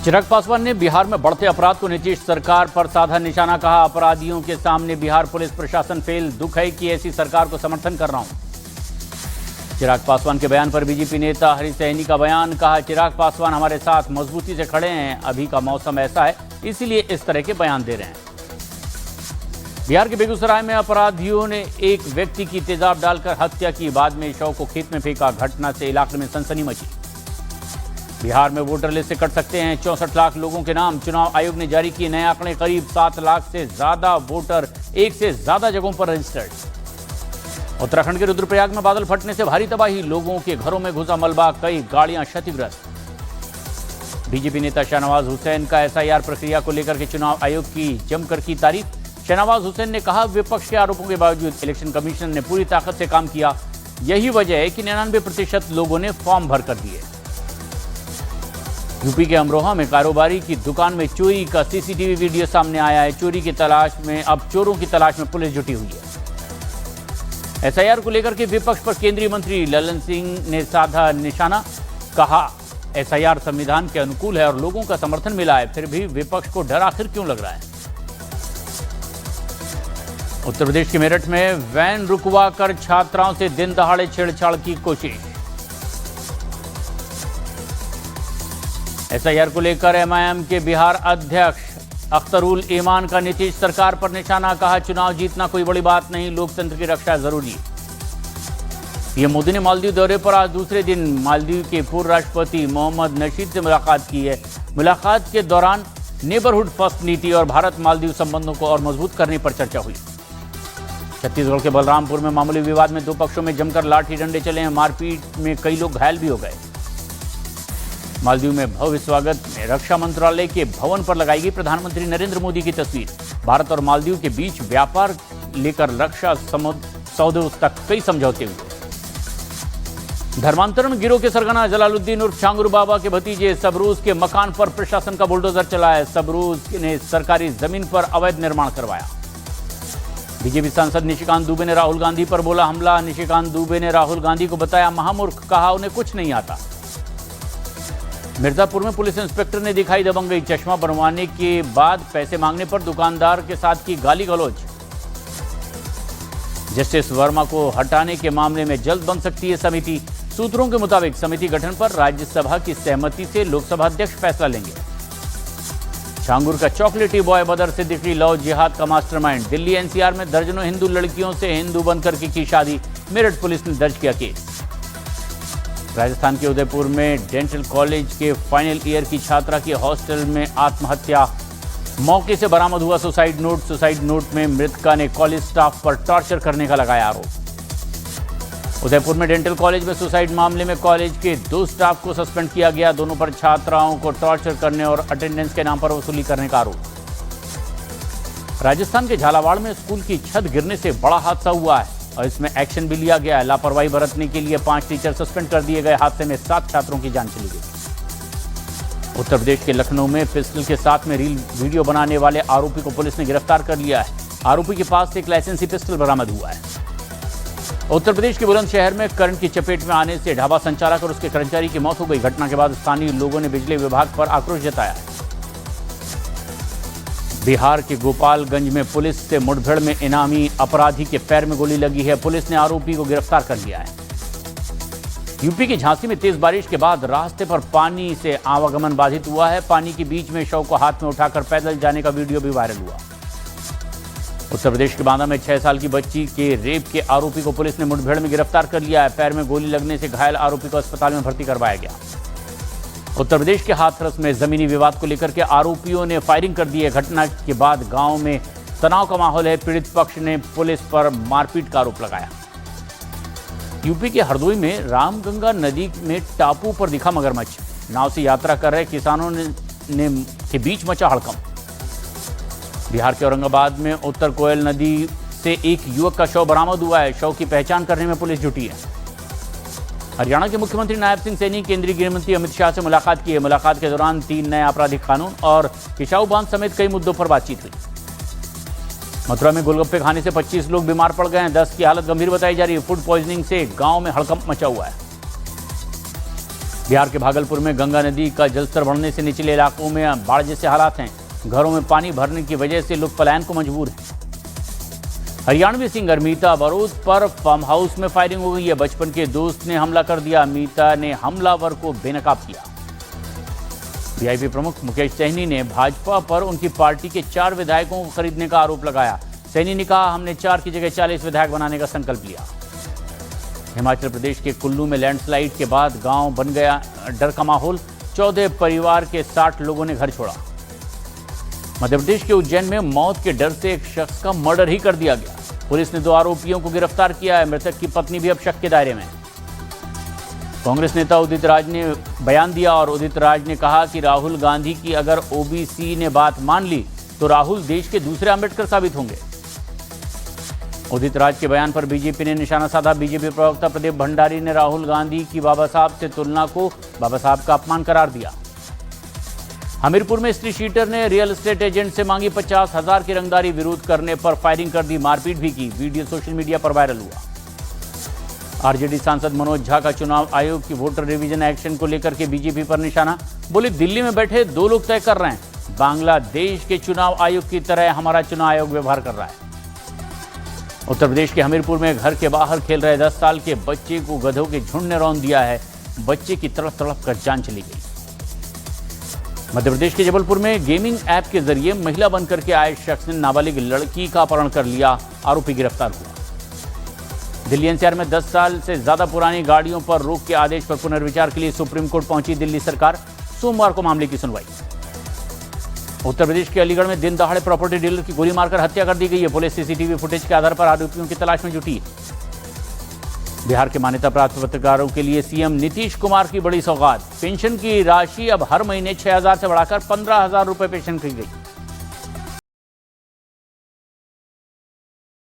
चिराग पासवान ने बिहार में बढ़ते अपराध को नीतीश सरकार पर साधा निशाना कहा। अपराधियों के सामने बिहार पुलिस प्रशासन फेल। दुख है कि ऐसी सरकार को समर्थन कर रहा हूं। चिराग पासवान के बयान पर बीजेपी नेता हरीश सहनी का बयान। कहा, चिराग पासवान हमारे साथ मजबूती से खड़े हैं। अभी का मौसम ऐसा है, इसीलिए इस तरह के बयान दे रहे हैं। बिहार के बेगूसराय में अपराधियों ने एक व्यक्ति की तेजाब डालकर हत्या की। बाद में शव को खेत में फेंका। घटना से इलाके में सनसनी मची। बिहार में वोटर लिस्ट से कट सकते हैं 64 लाख लोगों के नाम। चुनाव आयोग ने जारी किए नए आंकड़े। करीब 7 लाख से ज्यादा वोटर एक से ज्यादा जगहों पर रजिस्टर्ड। उत्तराखंड के रुद्रप्रयाग में बादल फटने से भारी तबाही। लोगों के घरों में घुसा मलबा। कई गाड़ियां क्षतिग्रस्त। बीजेपी नेता शाहनवाज हुसैन का एसआईआर प्रक्रिया को लेकर के चुनाव आयोग की जमकर की तारीफ। शाहनवाज हुसैन ने कहा, विपक्ष के आरोपों के बावजूद इलेक्शन कमीशन ने पूरी ताकत से काम किया। यही वजह है कि 99% लोगों ने फॉर्म भर कर दिए। यूपी के अमरोहा में कारोबारी की दुकान में चोरी का सीसीटीवी वीडियो सामने आया है। चोरी की तलाश में अब चोरों की तलाश में पुलिस जुटी हुई है। एसआईआर को लेकर के विपक्ष पर केंद्रीय मंत्री ललन सिंह ने साधा निशाना। कहा, एसआईआर संविधान के अनुकूल है और लोगों का समर्थन मिला है, फिर भी विपक्ष को डर आखिर क्यों लग रहा है। उत्तर प्रदेश के मेरठ में वैन रुकवा कर छात्राओं से दिन दहाड़े छेड़छाड़ की कोशिश। एसआईआर को लेकर एमआईएम के बिहार अध्यक्ष अख्तरुल ईमान का नीतीश सरकार पर निशाना। कहा, चुनाव जीतना कोई बड़ी बात नहीं, लोकतंत्र की रक्षा जरूरी। पीएम मोदी ने मालदीव दौरे पर आज दूसरे दिन मालदीव के पूर्व राष्ट्रपति मोहम्मद नशीद से मुलाकात की है। मुलाकात के दौरान नेबरहुड फर्स्ट नीति और भारत मालदीव संबंधों को और मजबूत करने पर चर्चा हुई। छत्तीसगढ़ के बलरामपुर में मामूली विवाद में 2 पक्षों में जमकर लाठी डंडे चले हैं। मारपीट में कई लोग घायल भी हो गए। मालदीव में भव्य स्वागत में रक्षा मंत्रालय के भवन पर लगाई गई प्रधानमंत्री नरेंद्र मोदी की तस्वीर। भारत और मालदीव के बीच व्यापार लेकर रक्षा सौदों तक कई समझौते हुए। धर्मांतरण गिरोह के सरगना जलालुद्दीन उर्फ छांगुर बाबा के भतीजे सबरूज के मकान पर प्रशासन का बुलडोजर चलाया। सबरूज ने सरकारी जमीन पर अवैध निर्माण करवाया। बीजेपी सांसद निशिकांत दुबे ने राहुल गांधी पर बोला हमला। निशिकांत दुबे ने राहुल गांधी को बताया महामूर्ख। कहा, उन्हें कुछ नहीं आता। मिर्जापुर में पुलिस इंस्पेक्टर ने दिखाई दबंगई। चश्मा बनवाने के बाद पैसे मांगने पर दुकानदार के साथ की गाली गलौज। जस्टिस वर्मा को हटाने के मामले में जल्द बन सकती है समिति। सूत्रों के मुताबिक समिति गठन पर राज्यसभा की सहमति से लोकसभा अध्यक्ष फैसला लेंगे। छांगुर का चॉकलेटी बॉय बदर सिद्दीकी लव जिहाद का मास्टरमाइंड। दिल्ली एनसीआर में दर्जनों हिंदू लड़कियों से हिंदू बनकर की शादी। मेरठ पुलिस ने दर्ज किया केस। राजस्थान के उदयपुर में डेंटल कॉलेज के फाइनल ईयर की छात्रा की हॉस्टल में आत्महत्या। मौके से बरामद हुआ सुसाइड नोट। सुसाइड नोट में मृतका ने कॉलेज स्टाफ पर टॉर्चर करने का लगाया आरोप। उदयपुर में डेंटल कॉलेज में सुसाइड मामले में कॉलेज के 2 स्टाफ को सस्पेंड किया गया। दोनों पर छात्राओं को टॉर्चर करने और अटेंडेंस के नाम पर वसूली करने का आरोप। राजस्थान के झालावाड़ में स्कूल की छत गिरने से बड़ा हादसा हुआ है और इसमें एक्शन भी लिया गया है। लापरवाही बरतने के लिए 5 टीचर सस्पेंड कर दिए गए। हादसे में 7 छात्रों की जान चली गई। उत्तर प्रदेश के लखनऊ में पिस्टल के साथ में रील वीडियो बनाने वाले आरोपी को पुलिस ने गिरफ्तार कर लिया है। आरोपी के पास से एक लाइसेंसी पिस्टल बरामद हुआ है। उत्तर प्रदेश के बुलंदशहर में करंट की चपेट में आने से ढाबा संचालक और उसके कर्मचारी की मौत हो गई। घटना के बाद स्थानीय लोगों ने बिजली विभाग पर आक्रोश जताया है। बिहार के गोपालगंज में पुलिस से मुठभेड़ में इनामी अपराधी के पैर में गोली लगी है। पुलिस ने आरोपी को गिरफ्तार कर लिया है। यूपी की झांसी में तेज बारिश के बाद रास्ते पर पानी से आवागमन बाधित हुआ है। पानी के बीच में शव को हाथ में उठाकर पैदल जाने का वीडियो भी वायरल हुआ। उत्तर प्रदेश के बांदा में 6 साल की बच्ची के रेप के आरोपी को पुलिस ने मुठभेड़ में गिरफ्तार कर लिया है। पैर में गोली लगने से घायल आरोपी को अस्पताल में भर्ती करवाया गया। उत्तर प्रदेश के हाथरस में जमीनी विवाद को लेकर के आरोपियों ने फायरिंग कर दी है। घटना के बाद गांव में तनाव का माहौल है। पीड़ित पक्ष ने पुलिस पर मारपीट का आरोप लगाया। यूपी के हरदोई में रामगंगा नदी में टापू पर दिखा मगरमच्छ। नाव से यात्रा कर रहे किसानों ने के बीच मचा हड़कंप। बिहार के औरंगाबाद में उत्तर कोयल नदी से एक युवक का शव बरामद हुआ है। शव की पहचान करने में पुलिस जुटी है। हरियाणा के मुख्यमंत्री नायब सिंह सैनी केंद्रीय गृह मंत्री अमित शाह से मुलाकात की है। मुलाकात के दौरान 3 नए आपराधिक कानून और किसाऊ बांध समेत कई मुद्दों पर बातचीत हुई। मथुरा में गोलगप्पे खाने से 25 लोग बीमार पड़ गए हैं। 10 की हालत गंभीर बताई जा रही है। फूड पॉइजनिंग से गांव में हड़कंप मचा हुआ है। बिहार के भागलपुर में गंगा नदी का जलस्तर बढ़ने से निचले इलाकों में बाढ़ जैसे हालात हैं। घरों में पानी भरने की वजह से लोग पलायन को मजबूर हैं। हरियाणवी सिंगर मीता बारोद पर फार्म हाउस में फायरिंग हो गई है। बचपन के दोस्त ने हमला कर दिया। मीता ने हमलावर को बेनकाब किया। वीआईपी प्रमुख मुकेश सहनी ने भाजपा पर उनकी पार्टी के 4 विधायकों को खरीदने का आरोप लगाया। सहनी ने कहा, हमने 4 की जगह 40 विधायक बनाने का संकल्प लिया। हिमाचल प्रदेश के कुल्लू में लैंडस्लाइड के बाद गांव बन गया डर का माहौल। 14 परिवार के 60 लोगों ने घर छोड़ा। मध्य प्रदेश के उज्जैन में मौत के डर से एक शख्स का मर्डर ही कर दिया गया। पुलिस ने 2 आरोपियों को गिरफ्तार किया है। मृतक की पत्नी भी अब शक के दायरे में। कांग्रेस नेता उदित राज ने बयान दिया और उदित राज ने कहा कि राहुल गांधी की अगर ओबीसी ने बात मान ली तो राहुल देश के दूसरे अंबेडकर साबित होंगे। उदित राज के बयान पर बीजेपी ने निशाना साधा। बीजेपी प्रवक्ता प्रदीप भंडारी ने राहुल गांधी की बाबा साहब से तुलना को बाबा साहब का अपमान करार दिया। हमीरपुर में स्त्री शीटर ने रियल एस्टेट एजेंट से मांगी 50,000 की रंगदारी। विरोध करने पर फायरिंग कर दी, मारपीट भी की। वीडियो सोशल मीडिया पर वायरल हुआ। आरजेडी सांसद मनोज झा का चुनाव आयोग की वोटर रिवीजन एक्शन को लेकर के बीजेपी पर निशाना। बोले, दिल्ली में बैठे 2 लोग तय कर रहे हैं। बांग्लादेश के चुनाव आयोग की तरह हमारा चुनाव आयोग व्यवहार कर रहा है। उत्तर प्रदेश के हमीरपुर में घर के बाहर खेल रहे 10 साल के बच्चे को गधों के झुंड ने रौंद दिया है। बच्चे की तड़प तड़प कर जान चली गई। मध्य प्रदेश के जबलपुर में गेमिंग ऐप के जरिए महिला बनकर के आए शख्स ने नाबालिग लड़की का अपहरण कर लिया। आरोपी गिरफ्तार हुआ। दिल्ली एनसीआर में 10 साल से ज्यादा पुरानी गाड़ियों पर रोक के आदेश पर पुनर्विचार के लिए सुप्रीम कोर्ट पहुंची दिल्ली सरकार। सोमवार को मामले की सुनवाई। उत्तर प्रदेश के अलीगढ़ में दिन दहाड़े प्रॉपर्टी डीलर की गोली मारकर हत्या कर दी गई है। पुलिस सीसीटीवी फुटेज के आधार पर आरोपियों की तलाश में जुटी है। बिहार के मान्यता प्राप्त पत्रकारों के लिए सीएम नीतीश कुमार की बड़ी सौगात। पेंशन की राशि अब हर महीने 6,000 से बढ़ाकर 15,000 रुपए पेंशन की गई।